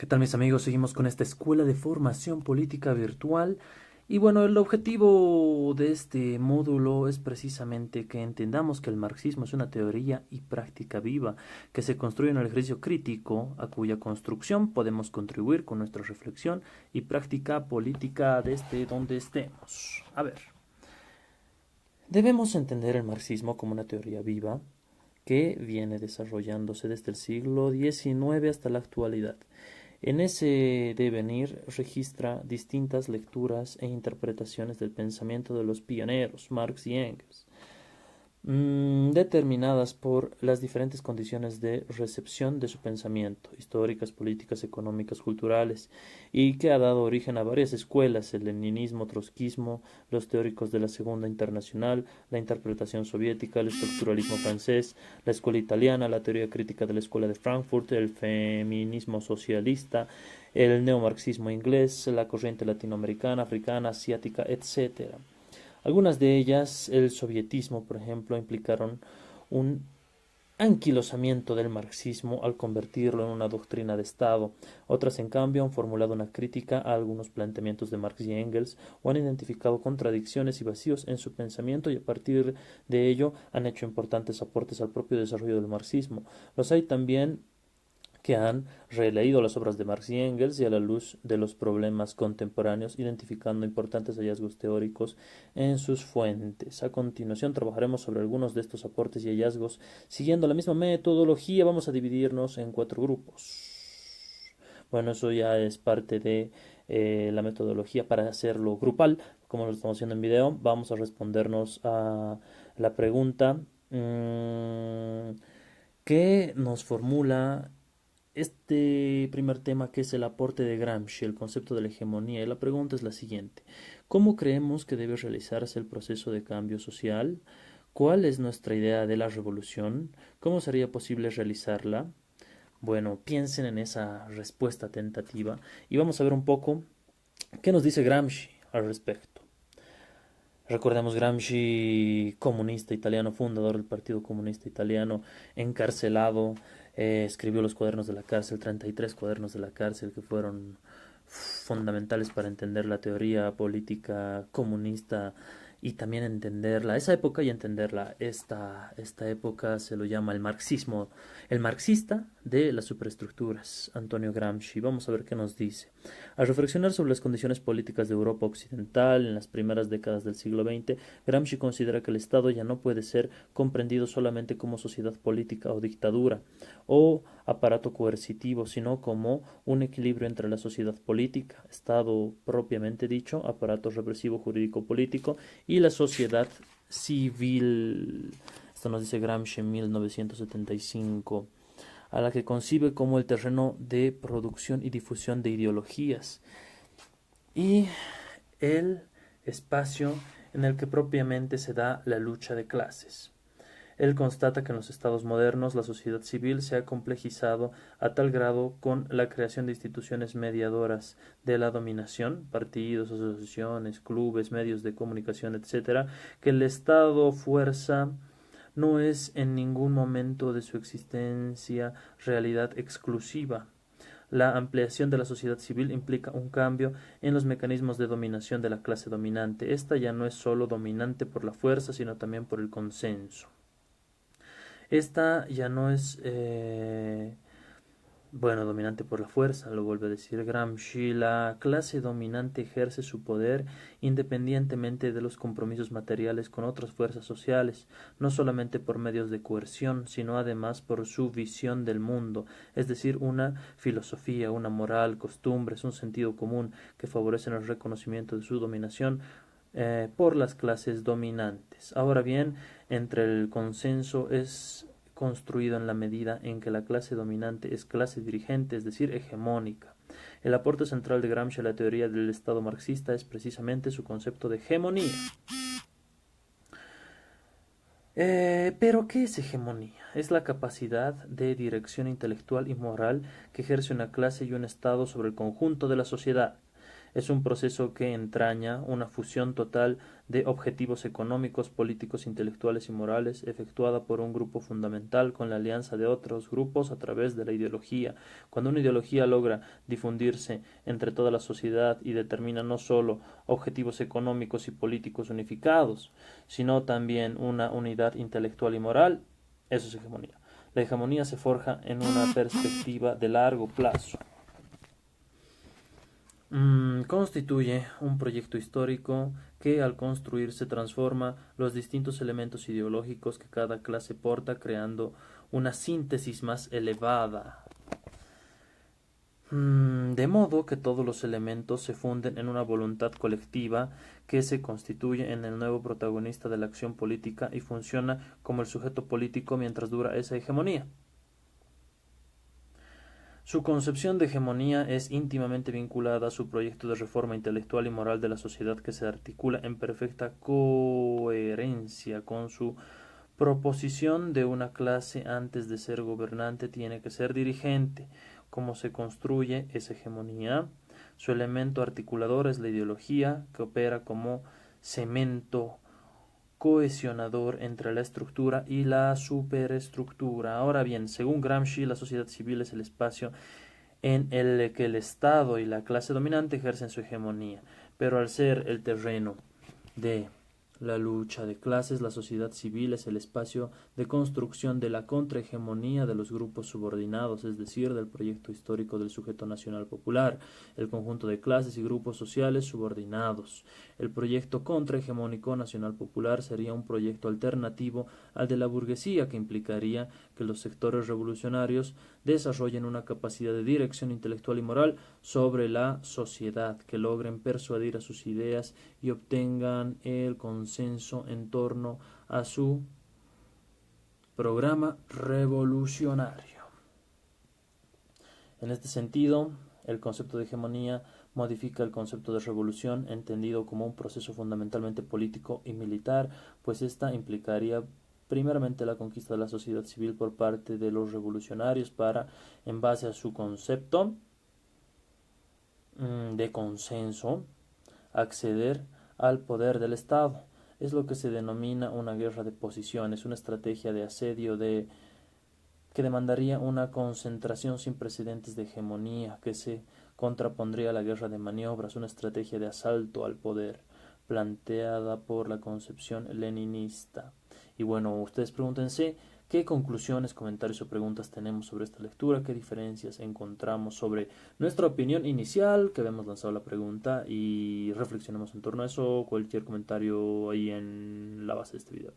¿Qué tal mis amigos? Seguimos con esta escuela de formación política virtual y bueno, el objetivo de este módulo es precisamente que entendamos que el marxismo es una teoría y práctica viva que se construye en el ejercicio crítico a cuya construcción podemos contribuir con nuestra reflexión y práctica política desde donde estemos. A ver, debemos entender el marxismo como una teoría viva que viene desarrollándose desde el siglo XIX hasta la actualidad. En ese devenir registra distintas lecturas e interpretaciones del pensamiento de los pioneros, Marx y Engels, determinadas por las diferentes condiciones de recepción de su pensamiento, históricas, políticas, económicas, culturales, y que ha dado origen a varias escuelas, el leninismo, trotskismo, los teóricos de la Segunda Internacional, la interpretación soviética, el estructuralismo francés, la escuela italiana, la teoría crítica de la escuela de Frankfurt, el feminismo socialista, el neomarxismo inglés, la corriente latinoamericana, africana, asiática, etcétera. Algunas de ellas, el sovietismo, por ejemplo, implicaron un anquilosamiento del marxismo al convertirlo en una doctrina de Estado. Otras, en cambio, han formulado una crítica a algunos planteamientos de Marx y Engels o han identificado contradicciones y vacíos en su pensamiento y a partir de ello han hecho importantes aportes al propio desarrollo del marxismo. Los hay también que han releído las obras de Marx y Engels y a la luz de los problemas contemporáneos, identificando importantes hallazgos teóricos en sus fuentes. A continuación trabajaremos sobre algunos de estos aportes y hallazgos. Siguiendo la misma metodología, vamos a dividirnos en 4 grupos. Bueno, eso ya es parte de la metodología para hacerlo grupal, como lo estamos haciendo en video. Vamos a respondernos a la pregunta que nos formula este primer tema, que es el aporte de Gramsci, el concepto de la hegemonía. Y la pregunta es la siguiente: ¿cómo creemos que debe realizarse el proceso de cambio social? ¿Cuál es nuestra idea de la revolución? ¿Cómo sería posible realizarla? Bueno, piensen en esa respuesta tentativa y vamos a ver un poco qué nos dice Gramsci al respecto. Recordemos Gramsci, comunista italiano, fundador del Partido Comunista Italiano, encarcelado, escribió los cuadernos de la cárcel, 33 cuadernos de la cárcel que fueron fundamentales para entender la teoría política comunista y también entenderla, esa época y entenderla. Esta época se lo llama el marxismo, el marxista de las superestructuras, Antonio Gramsci. Vamos a ver qué nos dice. Al reflexionar sobre las condiciones políticas de Europa occidental en las primeras décadas del siglo XX, Gramsci considera que el Estado ya no puede ser comprendido solamente como sociedad política o dictadura o aparato coercitivo, sino como un equilibrio entre la sociedad política, Estado propiamente dicho, aparato represivo jurídico político, y la sociedad civil. Esto nos dice Gramsci en 1975, a la que concibe como el terreno de producción y difusión de ideologías y el espacio en el que propiamente se da la lucha de clases. Él constata que en los estados modernos la sociedad civil se ha complejizado a tal grado con la creación de instituciones mediadoras de la dominación, partidos, asociaciones, clubes, medios de comunicación, etcétera, que el Estado fuerza no es en ningún momento de su existencia realidad exclusiva. La ampliación de la sociedad civil implica un cambio en los mecanismos de dominación de la clase dominante. Esta ya no es sólo dominante por la fuerza, sino también por el consenso. Esta ya no es, dominante por la fuerza, lo vuelve a decir Gramsci. La clase dominante ejerce su poder independientemente de los compromisos materiales con otras fuerzas sociales, no solamente por medios de coerción, sino además por su visión del mundo, es decir, una filosofía, una moral, costumbres, un sentido común que favorecen el reconocimiento de su dominación por las clases dominantes. Ahora bien, entre el consenso es construido en la medida en que la clase dominante es clase dirigente, es decir, hegemónica. El aporte central de Gramsci a la teoría del Estado marxista es precisamente su concepto de hegemonía. Pero, ¿qué es hegemonía? Es la capacidad de dirección intelectual y moral que ejerce una clase y un Estado sobre el conjunto de la sociedad. Es un proceso que entraña una fusión total de objetivos económicos, políticos, intelectuales y morales, efectuada por un grupo fundamental con la alianza de otros grupos a través de la ideología. Cuando una ideología logra difundirse entre toda la sociedad y determina no solo objetivos económicos y políticos unificados, sino también una unidad intelectual y moral, eso es hegemonía. La hegemonía se forja en una perspectiva de largo plazo. Constituye un proyecto histórico que al construirse transforma los distintos elementos ideológicos que cada clase porta, creando una síntesis más elevada. De modo que todos los elementos se funden en una voluntad colectiva que se constituye en el nuevo protagonista de la acción política y funciona como el sujeto político mientras dura esa hegemonía. Su concepción de hegemonía es íntimamente vinculada a su proyecto de reforma intelectual y moral de la sociedad, que se articula en perfecta coherencia con su proposición de una clase antes de ser gobernante tiene que ser dirigente. ¿Cómo se construye esa hegemonía? Su elemento articulador es la ideología, que opera como cemento cohesionador entre la estructura y la superestructura. Ahora bien, según Gramsci, la sociedad civil es el espacio en el que el Estado y la clase dominante ejercen su hegemonía, pero al ser el terreno de la lucha de clases, la sociedad civil es el espacio de construcción de la contrahegemonía de los grupos subordinados, es decir, del proyecto histórico del sujeto nacional popular, el conjunto de clases y grupos sociales subordinados. El proyecto contrahegemónico nacional popular sería un proyecto alternativo al de la burguesía, que implicaría que los sectores revolucionarios desarrollen una capacidad de dirección intelectual y moral sobre la sociedad, que logren persuadir a sus ideas y obtengan el consenso en torno a su programa revolucionario. En este sentido, el concepto de hegemonía modifica el concepto de revolución, entendido como un proceso fundamentalmente político y militar, pues ésta implicaría primeramente la conquista de la sociedad civil por parte de los revolucionarios para, en base a su concepto de consenso, acceder al poder del Estado. Es lo que se denomina una guerra de posiciones, una estrategia de asedio que demandaría una concentración sin precedentes de hegemonía, que se contrapondría a la guerra de maniobras, una estrategia de asalto al poder planteada por la concepción leninista. Y bueno, ustedes pregúntense qué conclusiones, comentarios o preguntas tenemos sobre esta lectura, qué diferencias encontramos sobre nuestra opinión inicial, que habíamos lanzado la pregunta, y reflexionemos en torno a eso. Cualquier comentario ahí en la base de este video.